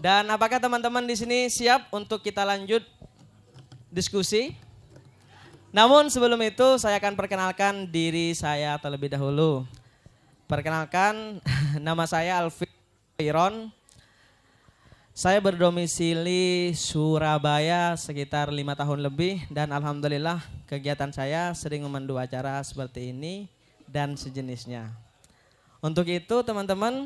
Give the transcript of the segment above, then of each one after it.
Dan apakah teman-teman di sini siap untuk kita lanjut diskusi? Namun sebelum itu saya akan perkenalkan diri saya terlebih dahulu. Perkenalkan, nama saya Alfiron. Saya berdomisili Surabaya sekitar 5 tahun lebih dan alhamdulillah kegiatan saya sering memandu acara seperti ini dan sejenisnya. Untuk itu teman-teman,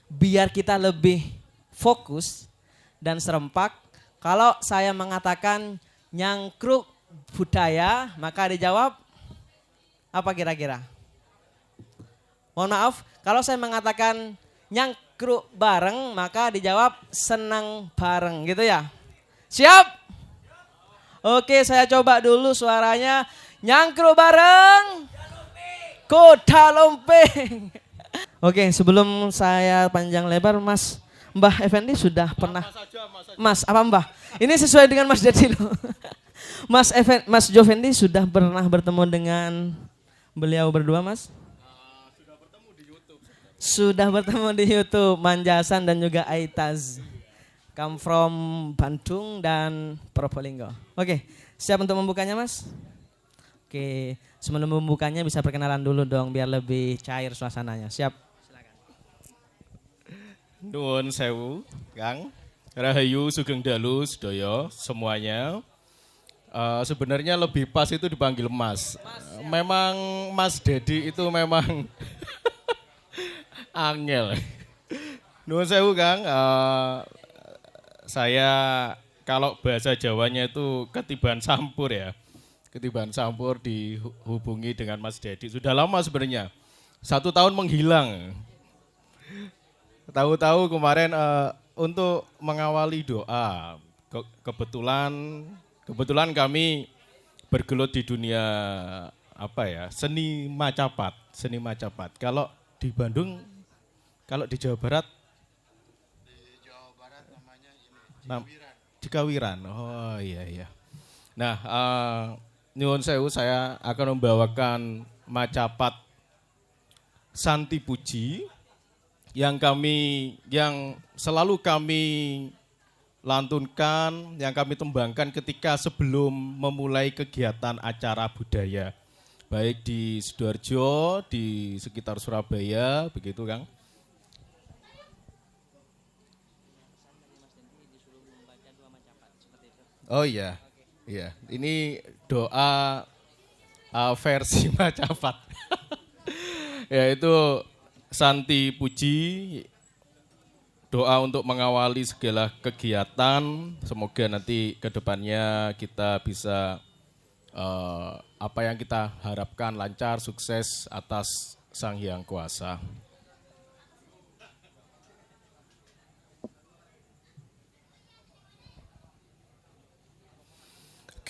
biar kita lebih fokus dan serempak, kalau saya mengatakan nyangkruk budaya, maka dijawab apa kira-kira? Mohon maaf, kalau saya mengatakan nyangkruk bareng, maka dijawab senang bareng gitu ya. Siap? Oke, saya coba dulu suaranya. Nyangkruk bareng. Kuda lumping. Oke, sebelum saya panjang lebar, Mbah Effendi sudah pernah. Mas, apa Mbah? Ini sesuai dengan Mas Dedi loh. Mas Jofendi sudah pernah bertemu dengan beliau berdua, Mas? Sudah bertemu di YouTube, Manjasan dan juga Aitaz. Come from Bandung dan Probolinggo. Oke, siap untuk membukanya, Mas? Oke, sebelum membukanya bisa perkenalan dulu dong biar lebih cair suasananya. Siap? Silakan. Nuwun sewu, Kang. Rahayu Sugeng Dalu sedaya semuanya. Sebenarnya lebih pas itu dipanggil Mas. Memang Mas Dedi itu memang angel. Nuwun sewu, Kang. Saya kalau bahasa Jawanya itu ketiban sampur ya. Ketiban sampur dihubungi dengan Mas Dedi. Sudah lama sebenarnya. 1 tahun menghilang. Tahu-tahu kemarin untuk mengawali doa. Kebetulan kami bergelut di dunia seni macapat. Kalau di Bandung, kalau di Jawa Barat namanya Cikawiran. Oh iya. Nah, nyuwun sewu, saya akan membawakan macapat Santi Puji yang selalu kami lantunkan, yang kami tembangkan ketika sebelum memulai kegiatan acara budaya. Baik di Sidoarjo, di sekitar Surabaya, begitu Kang. Oh iya, ini doa versi macapat. Yaitu Santi Puji, doa untuk mengawali segala kegiatan. Semoga nanti ke depannya kita bisa apa yang kita harapkan lancar, sukses atas Sang Hyang Kuasa.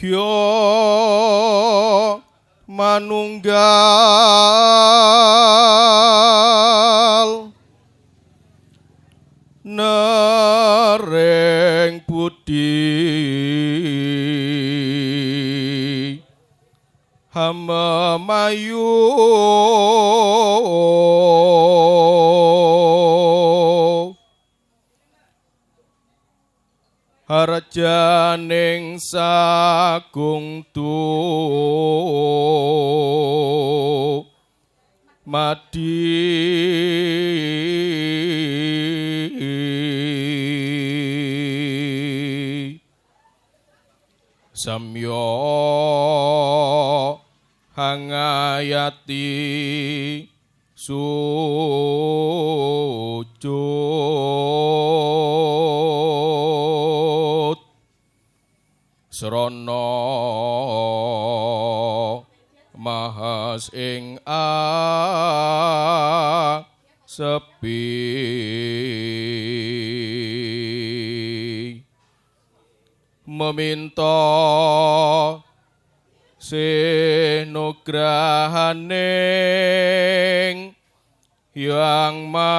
Kyo manunggal nereng budi hamamayu harajaning sagung tu madi samyo hangayati sujud srana mahas ing sepi meminta sinugrahaning yang manon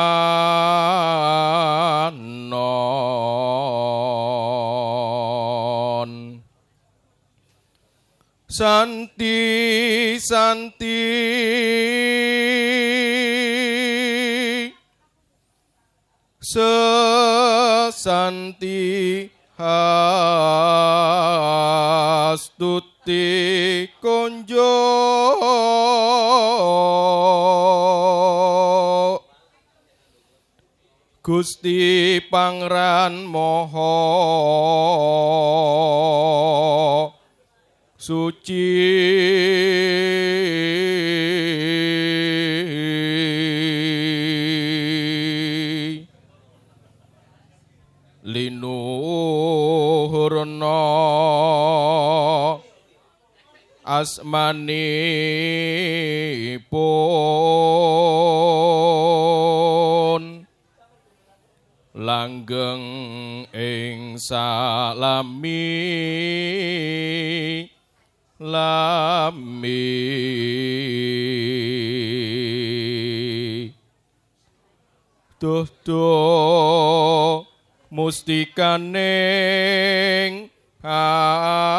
Santi Santi hastuti konjo Gusti Pangran Moho suci linuhurna asmanipun langgeng ing lami duh mustikaning ayom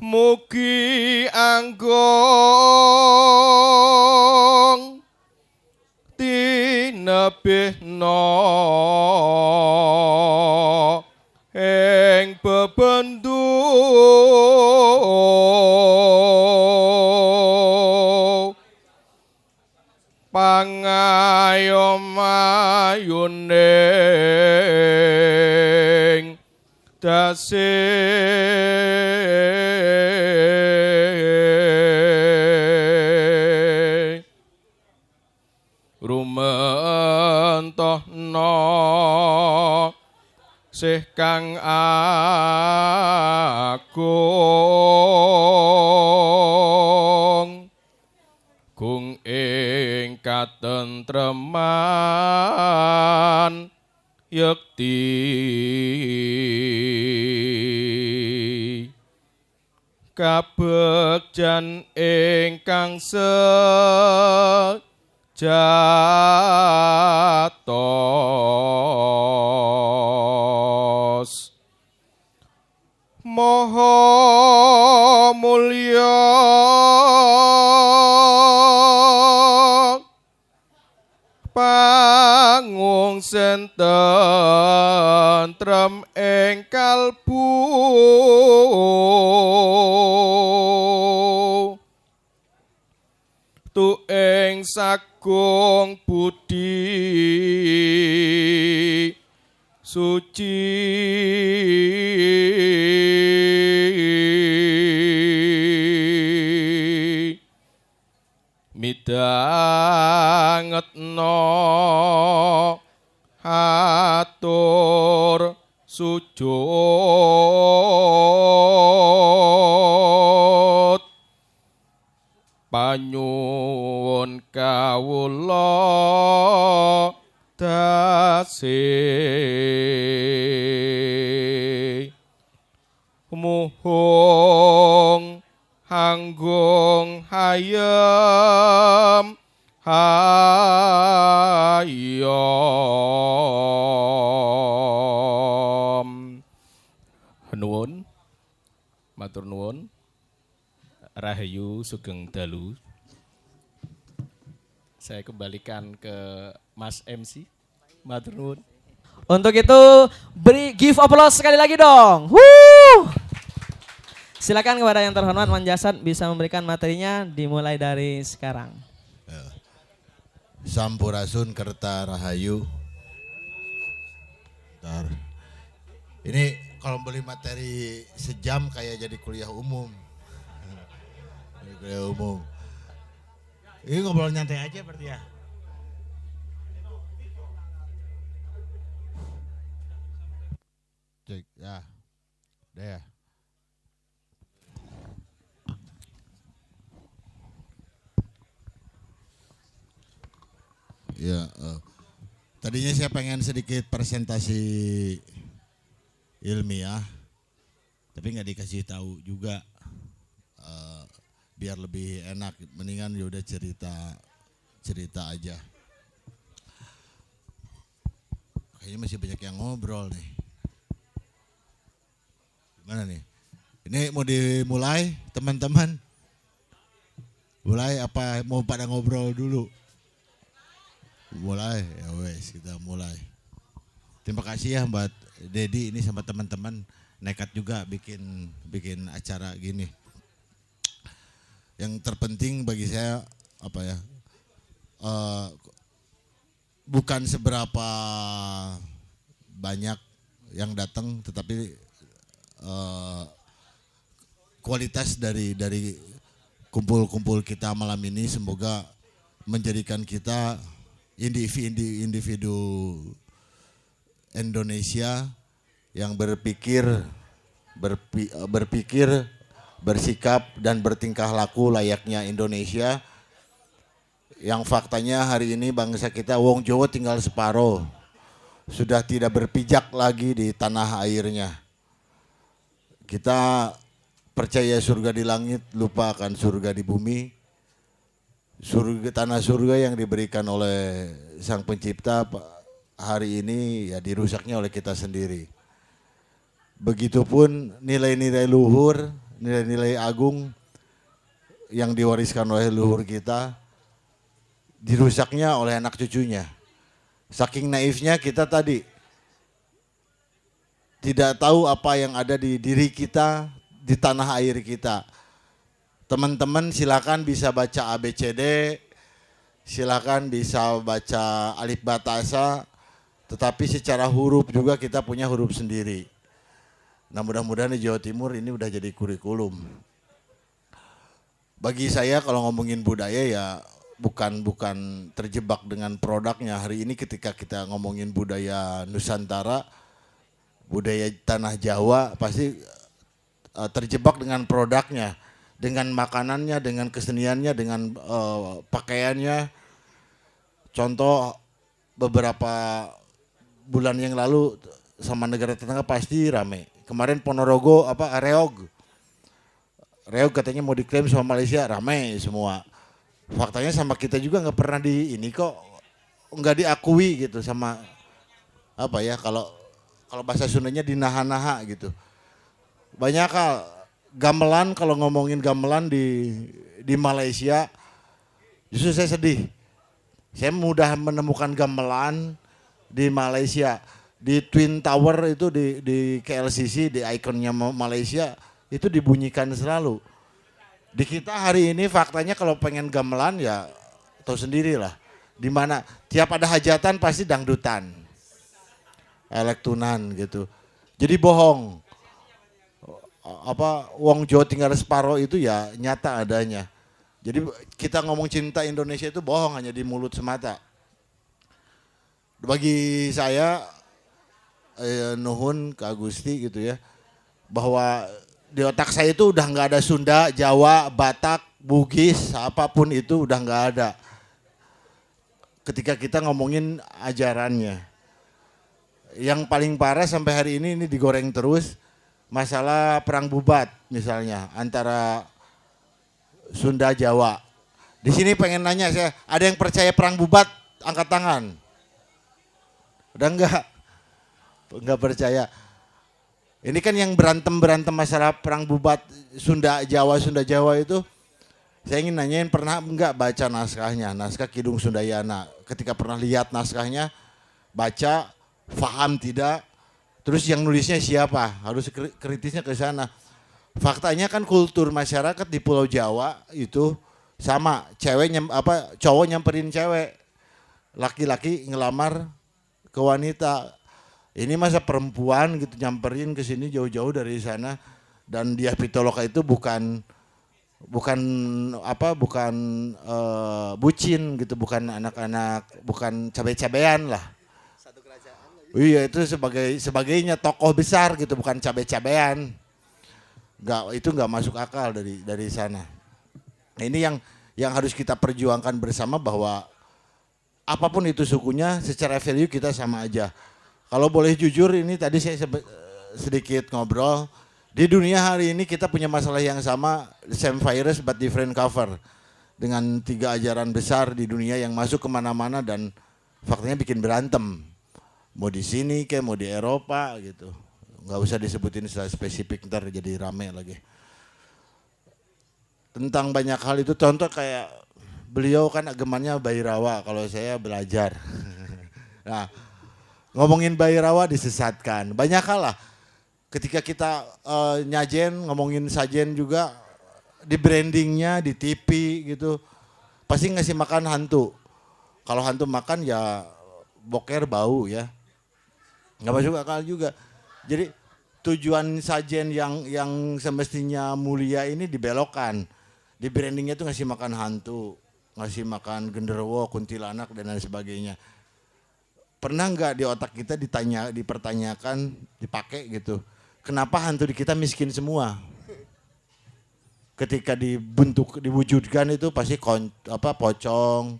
mugi anggong tinebihna ing bebendu pangayomayuning dasih rumentohna sih kang agung gung ing katentreman yekti kabegjan ingkang sejatos Maha mulya pangungsen tentrem ing kalbu tu ing sagung budi suci midangetna atur sujud panyuwun kawula tasih muhung hanggung hayem hayom nuwun matur nuwun rahayu sugeng dalu. Saya kembalikan ke Mas MC. Matur nuwun. Untuk itu beri give applause sekali lagi dong. Woo! Silakan kepada yang terhormat Manjasat bisa memberikan materinya dimulai dari sekarang. Sampurasun Kerta Rahayu. Bentar. Ini kalau beli materi sejam kayak jadi kuliah umum. Kuliah umum. Ini ngobrol nyantai aja berarti ya. Cek ya. Udah ya. Ya, tadinya saya pengen sedikit presentasi ilmiah, tapi nggak dikasih tahu juga, biar lebih enak. Mendingan ya udah cerita aja. Kayaknya masih banyak yang ngobrol nih. Gimana nih? Ini mau dimulai, teman-teman? Mulai apa mau pada ngobrol dulu? Mulai, ya wes kita mulai. Terima kasih ya Mbak Dedi ini sama teman-teman nekat juga bikin acara gini. Yang terpenting bagi saya apa ya? Bukan seberapa banyak yang datang, tetapi kualitas dari kumpul-kumpul kita malam ini semoga menjadikan kita individu Indonesia yang berpikir, bersikap dan bertingkah laku layaknya Indonesia. Yang faktanya hari ini bangsa kita wong Jawa tinggal separuh, sudah tidak berpijak lagi di tanah airnya. Kita percaya surga di langit, lupa akan surga di bumi. Tanah surga yang diberikan oleh Sang Pencipta hari ini ya dirusaknya oleh kita sendiri. Begitupun nilai-nilai luhur, nilai-nilai agung yang diwariskan oleh luhur kita dirusaknya oleh anak cucunya. Saking naifnya kita tadi tidak tahu apa yang ada di diri kita, di tanah air kita. Teman-teman silakan bisa baca ABCD, silakan bisa baca alif batasa, tetapi secara huruf juga kita punya huruf sendiri. Nah mudah-mudahan di Jawa Timur ini udah jadi kurikulum. Bagi saya kalau ngomongin budaya ya bukan terjebak dengan produknya. Hari ini ketika kita ngomongin budaya Nusantara, budaya tanah Jawa pasti terjebak dengan produknya, dengan makanannya, dengan keseniannya, dengan pakaiannya. Contoh beberapa bulan yang lalu sama negara tetangga pasti rame. Kemarin Ponorogo Reog katanya mau diklaim sama Malaysia, rame semua. Faktanya sama kita juga nggak pernah nggak diakui gitu sama kalau bahasa Sundanya dinaha-naha gitu. Banyak hal gamelan, kalau ngomongin gamelan di Malaysia justru saya sedih. Saya mudah menemukan gamelan di Malaysia, di Twin Tower itu di KLCC, di ikonnya Malaysia itu dibunyikan selalu. Di kita hari ini faktanya kalau pengen gamelan ya tahu sendirilah, di mana tiap ada hajatan pasti dangdutan, elektunan gitu. Jadi bohong. Wong Jawa tinggal separuh itu ya nyata adanya. Jadi kita ngomong cinta Indonesia itu bohong, hanya di mulut semata. Bagi saya nuhun ke Agusti gitu ya, bahwa di otak saya itu udah nggak ada Sunda, Jawa, Batak, Bugis, apapun itu udah nggak ada. Ketika kita ngomongin ajarannya, yang paling parah sampai hari ini digoreng terus masalah perang bubat misalnya antara Sunda Jawa. Di sini pengen nanya saya, ada yang percaya perang bubat? Angkat tangan. Udah enggak percaya. Ini kan yang berantem masalah perang bubat Sunda Jawa itu, saya ingin nanyain pernah enggak baca naskahnya, naskah Kidung Sundayana. Ketika pernah lihat naskahnya, baca, paham tidak, terus yang nulisnya siapa? Harus kritisnya ke sana. Faktanya kan kultur masyarakat di Pulau Jawa itu sama, cowok nyamperin cewek, laki-laki ngelamar ke wanita. Ini masa perempuan gitu nyamperin ke sini jauh-jauh dari sana, dan dia Pitaloka itu bukan bucin gitu, bukan anak-anak, bukan cabai-cabean lah. Iya itu sebagainya tokoh besar gitu, bukan cabai-cabean. Itu nggak masuk akal dari sana. Nah, ini yang harus kita perjuangkan bersama, bahwa apapun itu sukunya, secara value kita sama aja. Kalau boleh jujur, ini tadi saya sedikit ngobrol. Di dunia hari ini kita punya masalah yang sama, same virus but different cover. Dengan 3 ajaran besar di dunia yang masuk kemana-mana dan faktanya bikin berantem. Mau di sini kayak mau di Eropa gitu. Nggak usah disebutin secara spesifik, ntar jadi rame lagi. tentang banyak hal itu. Contoh kayak beliau kan agamanya Bhairawa, kalau saya belajar. Nah, ngomongin Bhairawa disesatkan. Banyak hal lah. Ketika kita nyajen, ngomongin sajen juga di brandingnya, di TV gitu. Pasti ngasih makan hantu. Kalau hantu makan ya boker bau ya. Nggak masuk akal juga. Jadi tujuan sajen yang semestinya mulia ini dibelokkan. Di brandingnya tuh ngasih makan hantu, ngasih makan genderuwo, kuntilanak dan lain sebagainya. Pernah nggak di otak kita dipertanyakan, dipakai gitu, kenapa hantu di kita miskin semua? Ketika diwujudkan itu pasti pocong,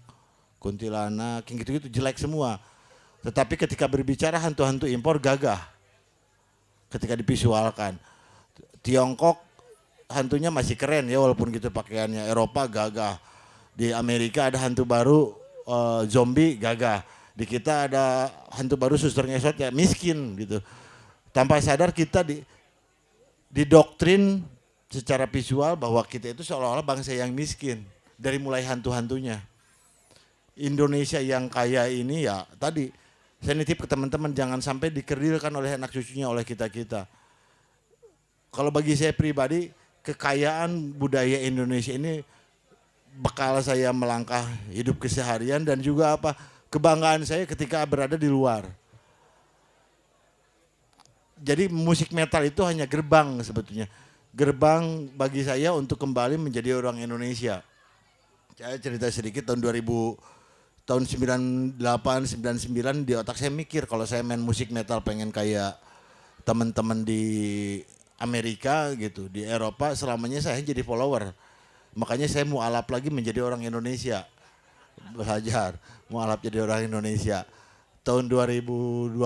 kuntilanak, yang gitu-gitu jelek semua. Tetapi ketika berbicara hantu-hantu impor gagah. Ketika divisualkan. Tiongkok hantunya masih keren ya walaupun gitu pakaiannya. Eropa gagah. Di Amerika ada hantu baru zombie gagah. Di kita ada hantu baru suster ngesot ya miskin gitu. Tanpa sadar kita didoktrin secara visual bahwa kita itu seolah-olah bangsa yang miskin. Dari mulai hantu-hantunya. Indonesia yang kaya ini ya tadi saya nitip ke teman-teman jangan sampai dikerdilkan oleh anak cucunya oleh kita-kita. Kalau bagi saya pribadi kekayaan budaya Indonesia ini bekal saya melangkah hidup keseharian dan juga kebanggaan saya ketika berada di luar. Jadi musik metal itu hanya gerbang sebetulnya. Gerbang bagi saya untuk kembali menjadi orang Indonesia. Saya cerita sedikit tahun 98, 99 di otak saya mikir kalau saya main musik metal pengen kayak teman-teman di Amerika gitu, di Eropa selamanya saya jadi follower. Makanya saya mau alap lagi menjadi orang Indonesia. Belajar, mau alap jadi orang Indonesia. Tahun 2012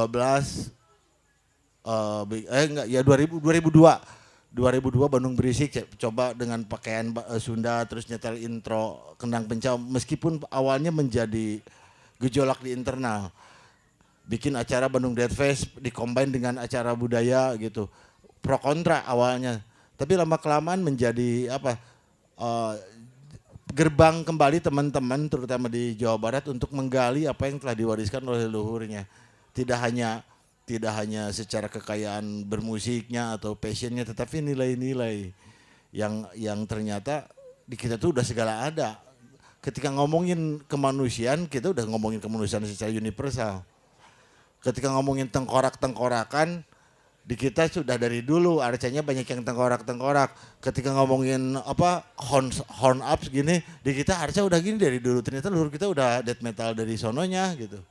2002 Bandung Berisik coba dengan pakaian Sunda terus nyetel intro Kendang Pencau meskipun awalnya menjadi gejolak di internal. Bikin acara Bandung Dead Fest dicombine dengan acara budaya gitu. Pro kontra awalnya. Tapi lama kelamaan menjadi gerbang kembali teman-teman terutama di Jawa Barat untuk menggali apa yang telah diwariskan oleh leluhurnya. Tidak hanya secara kekayaan bermusiknya atau passionnya, tetapi nilai-nilai yang ternyata di kita tuh udah segala ada. Ketika ngomongin kemanusiaan, kita udah ngomongin kemanusiaan secara universal. Ketika ngomongin tengkorak-tengkorakan, di kita sudah dari dulu artinya banyak yang tengkorak-tengkorak. Ketika ngomongin horn ups gini, di kita harusnya udah gini dari dulu. Ternyata leluhur kita udah death metal dari sononya gitu.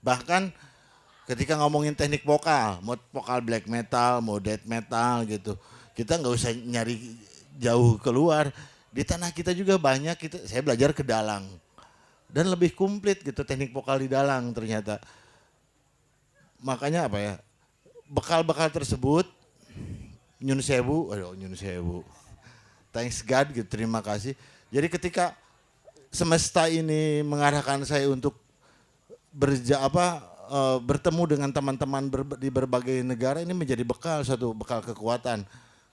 Bahkan ketika ngomongin teknik vokal, mau vokal black metal, mau death metal gitu, kita nggak usah nyari jauh keluar. Di tanah kita juga banyak. Saya belajar ke dalang dan lebih komplit gitu teknik vokal di dalang ternyata. Makanya bekal-bekal tersebut, nyun sewu, thanks God gitu, terima kasih. Jadi ketika semesta ini mengarahkan saya untuk bertemu dengan teman-teman di berbagai negara ini menjadi suatu bekal kekuatan.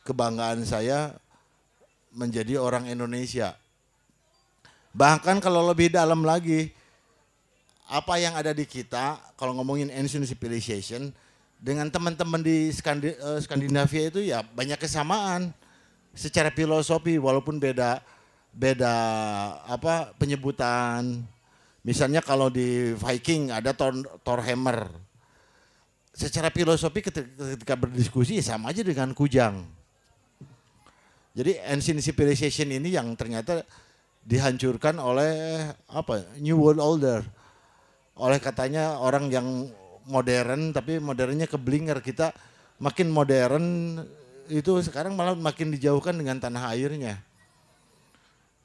Kebanggaan saya menjadi orang Indonesia. Bahkan kalau lebih dalam lagi, apa yang ada di kita, kalau ngomongin ancient civilization, dengan teman-teman di Skandinavia itu ya banyak kesamaan. Secara filosofi walaupun beda penyebutan. Misalnya kalau di Viking ada Thor Hammer. Secara filosofi ketika berdiskusi sama aja dengan kujang. Jadi ancient civilization ini yang ternyata dihancurkan oleh New World Order. Oleh katanya orang yang modern tapi modernnya keblinger. Kita makin modern itu sekarang malah makin dijauhkan dengan tanah airnya.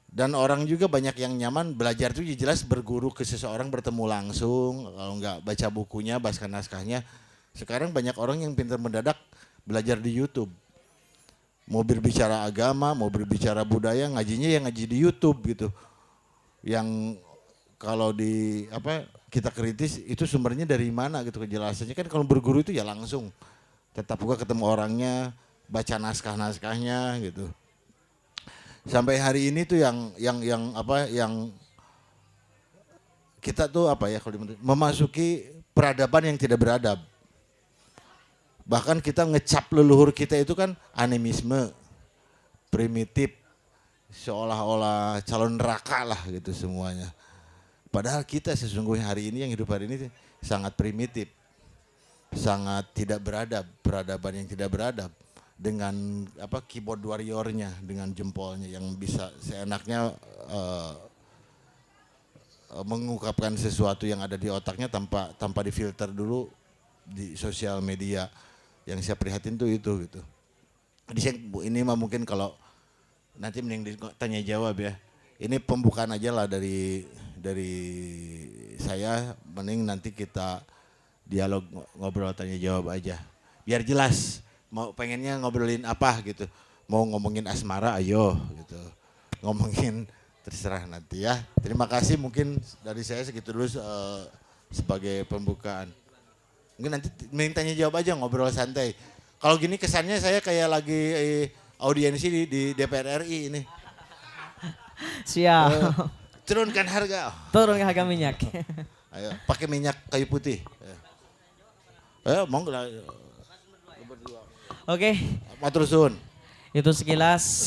Dan orang juga banyak yang nyaman belajar itu jelas berguru ke seseorang bertemu langsung, kalau enggak baca bukunya, baca naskahnya. Sekarang banyak orang yang pintar mendadak belajar di YouTube. Mau berbicara agama, mau berbicara budaya, ngajinya yang ngaji di YouTube gitu. Yang kalau kita kritis itu sumbernya dari mana gitu kejelasannya. Kan kalau berguru itu ya langsung tetap juga ketemu orangnya, baca naskah-naskahnya gitu. sampai hari ini tuh yang apa yang kita tuh apa ya kalau memasuki peradaban yang tidak beradab. Bahkan kita ngecap leluhur kita itu kan animisme, primitif, seolah-olah calon neraka lah gitu semuanya. Padahal kita sesungguhnya hari ini yang hidup hari ini sangat primitif, sangat tidak beradab, peradaban yang tidak beradab dengan apa keyboard warriornya, dengan jempolnya yang bisa seenaknya mengungkapkan sesuatu yang ada di otaknya tanpa difilter dulu di sosial media. Yang saya prihatin tuh itu gitu. Ini mah mungkin kalau nanti mending ditanya jawab ya. Ini pembukaan aja lah dari saya, mending nanti kita dialog ngobrol tanya jawab aja. Biar jelas mau pengennya ngobrolin apa gitu. Mau ngomongin asmara ayo gitu. Ngomongin terserah nanti ya. Terima kasih, mungkin dari saya segitu dulu sebagai pembukaan. Mungkin nanti tanya jawab aja, ngobrol santai. Kalau gini kesannya saya kayak lagi audiensi di DPR RI ini. Siap. Turunkan harga. Turun harga minyak. Ayo, pakai minyak kayu putih. Ayo, monggo lah. Oke, Matur suwun. itu sekilas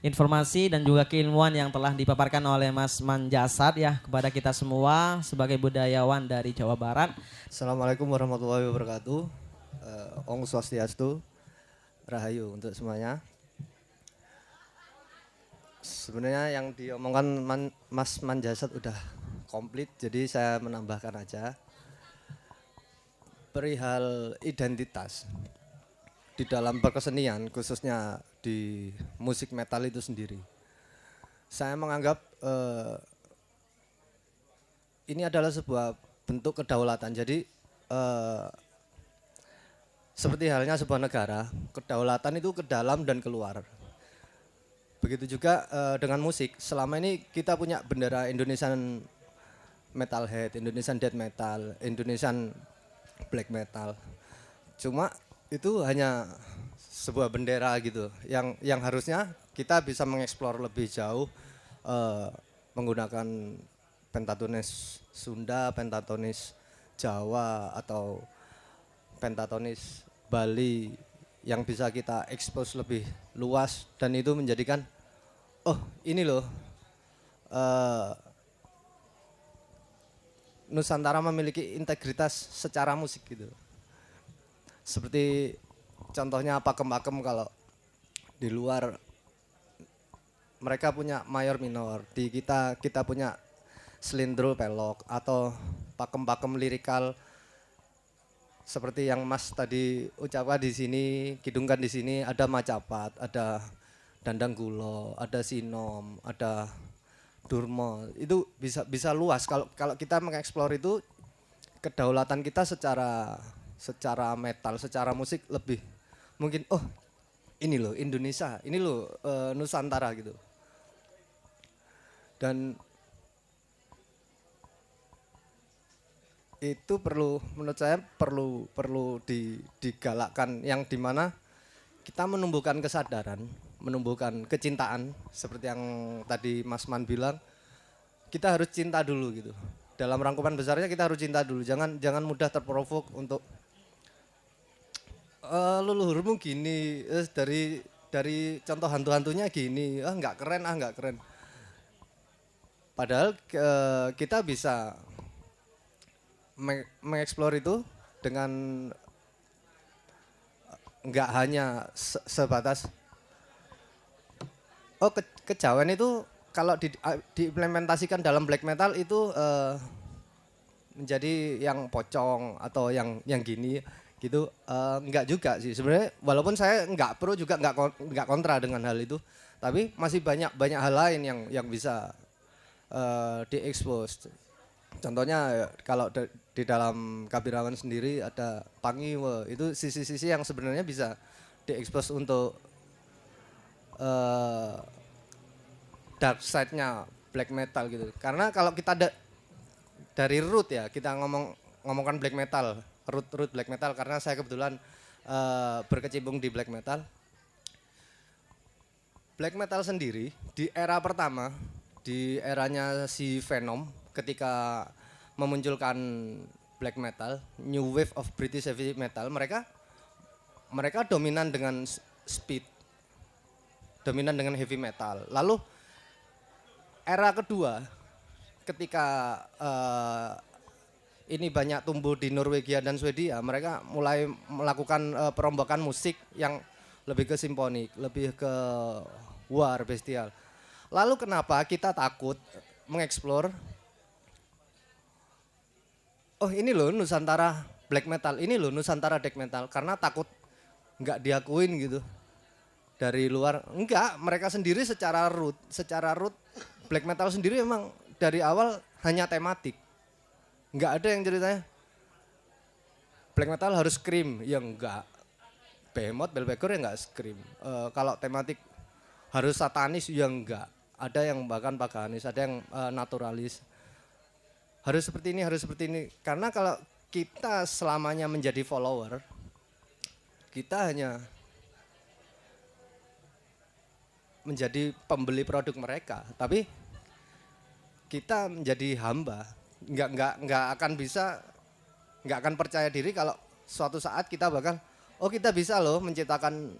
informasi dan juga keilmuan yang telah dipaparkan oleh Mas Manjasat ya kepada kita semua sebagai budayawan dari Jawa Barat. Assalamualaikum warahmatullahi wabarakatuh. Om Swastiastu, Rahayu untuk semuanya. Sebenarnya yang diomongkan Mas Manjasat udah komplit, jadi saya menambahkan aja. Perihal identitas di dalam perkesenian, khususnya di musik metal itu sendiri. Saya menganggap ini adalah sebuah bentuk kedaulatan. Jadi seperti halnya sebuah negara, kedaulatan itu ke dalam dan keluar. Begitu juga dengan musik. Selama ini kita punya bendera Indonesian Metalhead, Indonesian Death Metal, Indonesian Black Metal. Cuma itu hanya sebuah bendera gitu yang harusnya kita bisa mengeksplor lebih jauh menggunakan pentatonis Sunda, pentatonis Jawa atau pentatonis Bali yang bisa kita expose lebih luas dan itu menjadikan ini loh Nusantara memiliki integritas secara musik gitu. Seperti contohnya pakem-pakem kalau di luar mereka punya mayor minor, di kita punya selindro pelok atau pakem-pakem lirikal seperti yang Mas tadi ucapkan di sini, kidungkan di sini ada macapat, ada dandang gulo, ada sinom, ada durmo. Itu bisa luas kalau kita mengeksplor itu kedaulatan kita secara metal, secara musik lebih mungkin ini loh Indonesia, ini loh Nusantara gitu. Dan itu menurut saya perlu digalakkan yang dimana kita menumbuhkan kesadaran, menumbuhkan kecintaan seperti yang tadi Mas Man bilang, kita harus cinta dulu gitu. Dalam rangkuman besarnya kita harus cinta dulu, jangan mudah terprovok untuk leluhurmu gini, dari contoh hantu-hantunya gini, nggak keren. Padahal kita bisa mengeksplor itu dengan nggak hanya sebatas kejawen itu kalau diimplementasikan dalam black metal itu menjadi yang pocong atau yang gini gitu, enggak juga sih sebenarnya, walaupun saya enggak pro juga enggak kontra dengan hal itu, tapi masih banyak hal lain yang bisa diekspos. Contohnya kalau di dalam Kabirawan sendiri ada Pangiwe, itu sisi-sisi yang sebenarnya bisa diekspos untuk dark side-nya black metal gitu. Karena kalau kita dari root ya, kita ngomongkan black metal, root black metal, karena saya kebetulan berkecimpung di black metal. Black metal sendiri di era pertama, di eranya si Venom ketika memunculkan black metal, new wave of British heavy metal, mereka dominan dengan speed, dominan dengan heavy metal. Lalu era kedua ketika ini banyak tumbuh di Norwegia dan Swedia, mereka mulai melakukan perombakan musik yang lebih ke simfonik, lebih ke war, bestial. Lalu kenapa kita takut mengeksplor? Oh ini loh Nusantara black metal, ini loh Nusantara death metal, karena takut nggak diakuin gitu dari luar. Enggak, mereka sendiri secara root black metal sendiri memang dari awal hanya tematik. Nggak ada yang ceritanya black metal harus scream, ya enggak. Behemoth, Belbegor ya enggak scream. Kalau tematik harus satanis, ya enggak. Ada yang bahkan paganis, ada yang naturalis. Harus seperti ini, harus seperti ini. Karena kalau kita selamanya menjadi follower, kita hanya menjadi pembeli produk mereka. Tapi kita menjadi hamba, nggak akan percaya diri kalau suatu saat kita bakal, oh kita bisa loh menciptakan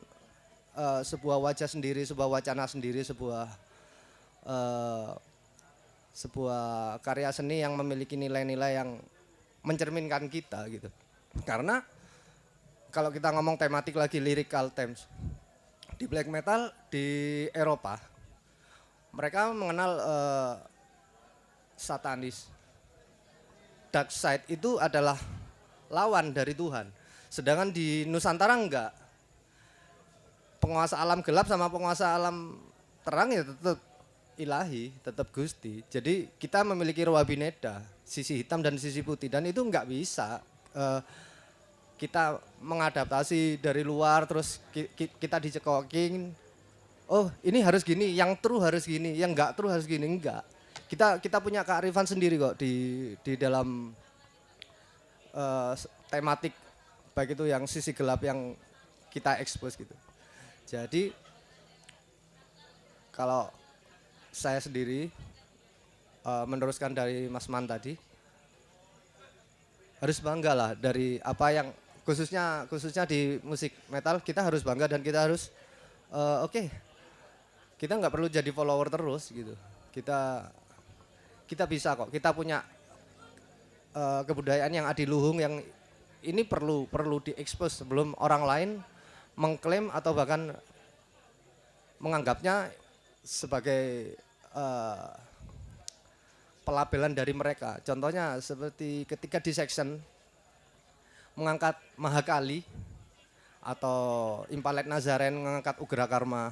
sebuah wajah sendiri, sebuah wacana sendiri, sebuah karya seni yang memiliki nilai-nilai yang mencerminkan kita gitu. Karena kalau kita ngomong tematik lagi, lyrical themes di black metal di Eropa, mereka mengenal satanis. Dark side itu adalah lawan dari Tuhan. Sedangkan di Nusantara enggak. Penguasa alam gelap sama penguasa alam terang ya tetap ilahi, tetap Gusti. Jadi kita memiliki ruwa bineda, sisi hitam dan sisi putih, dan itu enggak bisa kita mengadaptasi dari luar terus kita dicekokin. Oh, ini harus gini, yang true harus gini, yang enggak true harus gini, enggak. Kita punya kearifan sendiri kok di dalam tematik, baik itu yang sisi gelap yang kita expose gitu. Jadi kalau saya sendiri meneruskan dari Mas Man tadi, harus bangga lah dari apa yang khususnya di musik metal, kita harus bangga dan kita harus oke, kita nggak perlu jadi follower terus gitu. Kita bisa kok, kita punya kebudayaan yang adiluhung yang ini perlu diekspos sebelum orang lain mengklaim atau bahkan menganggapnya sebagai pelabelan dari mereka. Contohnya seperti ketika di section mengangkat Mahakali atau Impalet Nazaren mengangkat Ugra Karma,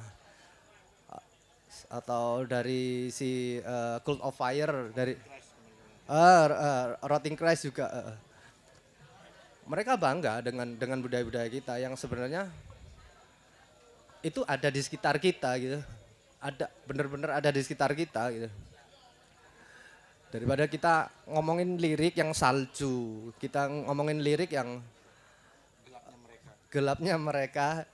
atau dari si Cult of Fire dari Rotting Christ juga. Mereka bangga dengan budaya-budaya kita yang sebenarnya itu ada di sekitar kita gitu. Ada benar-benar ada di sekitar kita gitu. Daripada kita ngomongin lirik yang salju, kita ngomongin lirik yang gelapnya mereka,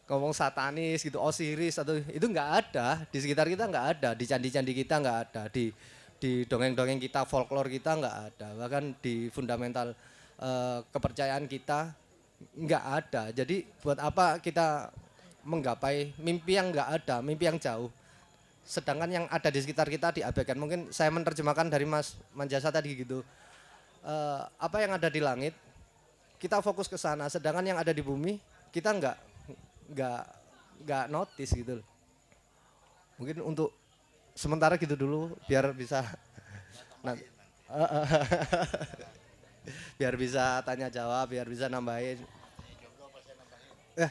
ngomong satanis gitu, Osiris atau itu nggak ada di sekitar kita, nggak ada di candi-candi kita, nggak ada di dongeng-dongeng kita, folklore kita nggak ada, bahkan di fundamental kepercayaan kita nggak ada. Jadi buat apa kita menggapai mimpi yang nggak ada, mimpi yang jauh, sedangkan yang ada di sekitar kita diabaikan. Mungkin saya menerjemahkan dari Mas Manjasa tadi gitu, apa yang ada di langit kita fokus ke sana, sedangkan yang ada di bumi kita nggak notice gitu. Mungkin untuk sementara gitu dulu biar bisa biar bisa tanya jawab, biar bisa nambahin.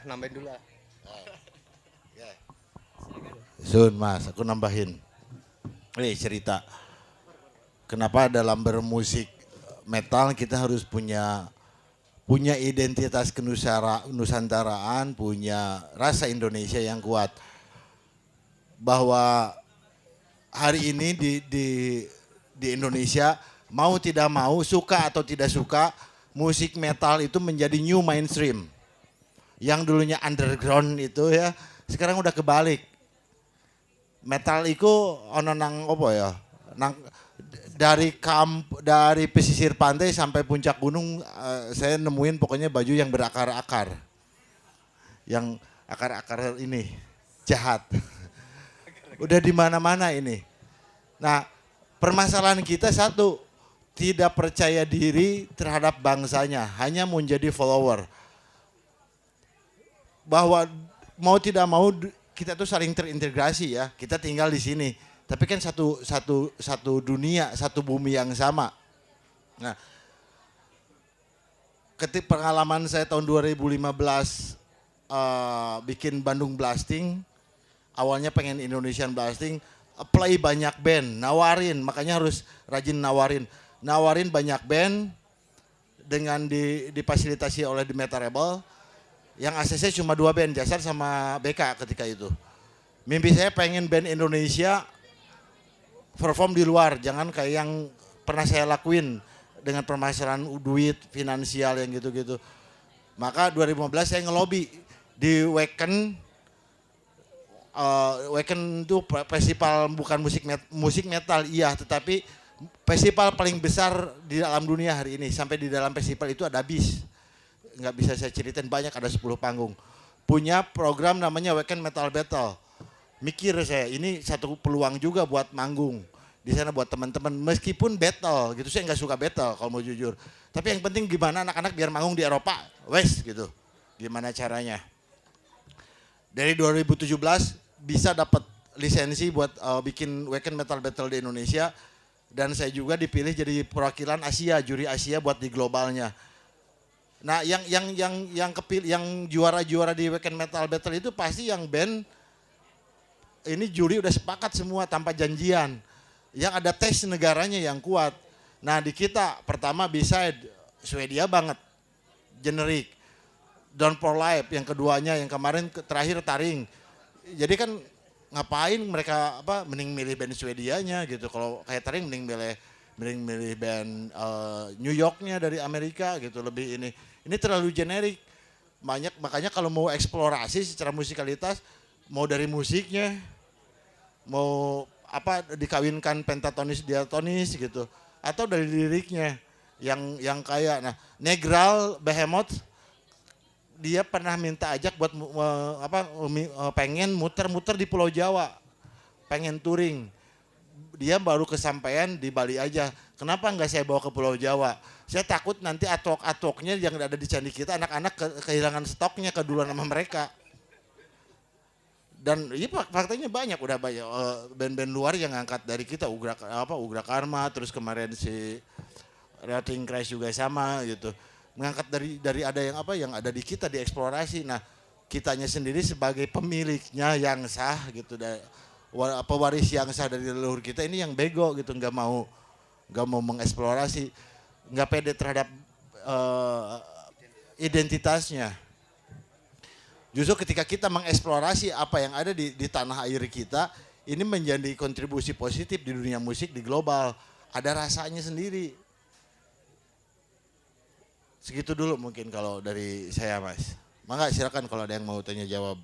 Nambahin dulu lah. Sun Mas, aku nambahin. Cerita. Kenapa dalam bermusik metal kita harus punya identitas kenusantaraan, punya rasa Indonesia yang kuat. Bahwa hari ini di Indonesia mau tidak mau, suka atau tidak suka, musik metal itu menjadi new mainstream. Yang dulunya underground itu ya, sekarang udah kebalik. metal iku ono nang apa ya? Nang dari pesisir pantai sampai puncak gunung saya nemuin pokoknya baju yang berakar-akar. Yang akar-akar ini jahat. Udah di mana-mana ini. Nah, permasalahan kita satu, tidak percaya diri terhadap bangsanya, hanya mau jadi follower. Bahwa mau tidak mau kita tuh saling terintegrasi ya. Kita tinggal di sini. Tapi kan satu dunia, satu bumi yang sama. Nah, ketika pengalaman saya tahun 2015 bikin Bandung Blasting, awalnya pengen Indonesian Blasting, apply banyak band, nawarin, makanya harus rajin nawarin banyak band dengan difasilitasi oleh The Meta Rebel. Yang ACC cuma 2 band, Jasar sama BK ketika itu. Mimpi saya pengen band Indonesia perform di luar, jangan kayak yang pernah saya lakuin dengan permasalahan duit, finansial yang gitu-gitu. Maka 2015 saya ngelobi di Wacken. Wacken itu festival bukan musik metal, iya, tetapi festival paling besar di dalam dunia hari ini. Sampai di dalam festival itu ada bis. Nggak bisa saya ceritain, banyak, ada 10 panggung. Punya program namanya Wacken Metal Battle. Mikir saya, ini satu peluang juga buat manggung di sana buat teman-teman, meskipun battle gitu, saya nggak suka battle kalau mau jujur. Tapi yang penting gimana anak-anak biar manggung di Eropa, wes gitu. Gimana caranya? Dari 2017 bisa dapat lisensi buat bikin Wacken Metal Battle di Indonesia, dan saya juga dipilih jadi perwakilan Asia, juri Asia buat di globalnya. Nah, yang juara-juara di Wacken Metal Battle itu pasti yang band ini juri udah sepakat semua tanpa janjian. Yang ada tes negaranya yang kuat. Nah, di kita pertama B-side Swedia banget, generik. Down for Life yang keduanya, yang kemarin terakhir Taring. Jadi kan ngapain mereka mending milih band Swedianya gitu. Kalau kayak Taring mending milih band New Yorknya dari Amerika gitu, lebih ini. Ini terlalu generik. Makanya kalau mau eksplorasi secara musikalitas, mau dari musiknya, mau dikawinkan pentatonis diatonis gitu, atau dari liriknya yang kayak Negral Behemoth, dia pernah minta ajak buat pengen muter-muter di Pulau Jawa, pengen touring. Dia baru kesampaian di Bali aja. Kenapa nggak saya bawa ke Pulau Jawa? Saya takut nanti atok-atoknya yang ada di candi kita, anak-anak kehilangan stoknya keduluan sama mereka. Dan iya faktanya udah banyak band-band luar yang ngangkat dari kita, Ugra Karma, terus kemarin si Rotting Christ juga sama gitu. Mengangkat dari ada yang ada di kita, dieksplorasi. Nah, kitanya sendiri sebagai pemiliknya yang sah gitu, pewaris yang sah dari leluhur kita ini yang bego gitu, nggak mau mengeksplorasi, nggak pede terhadap identitasnya. Justru ketika kita mengeksplorasi apa yang ada di tanah air kita, ini menjadi kontribusi positif di dunia musik di global. Ada rasanya sendiri. Segitu dulu mungkin kalau dari saya, Mas. Mangga silakan kalau ada yang mau tanya jawab.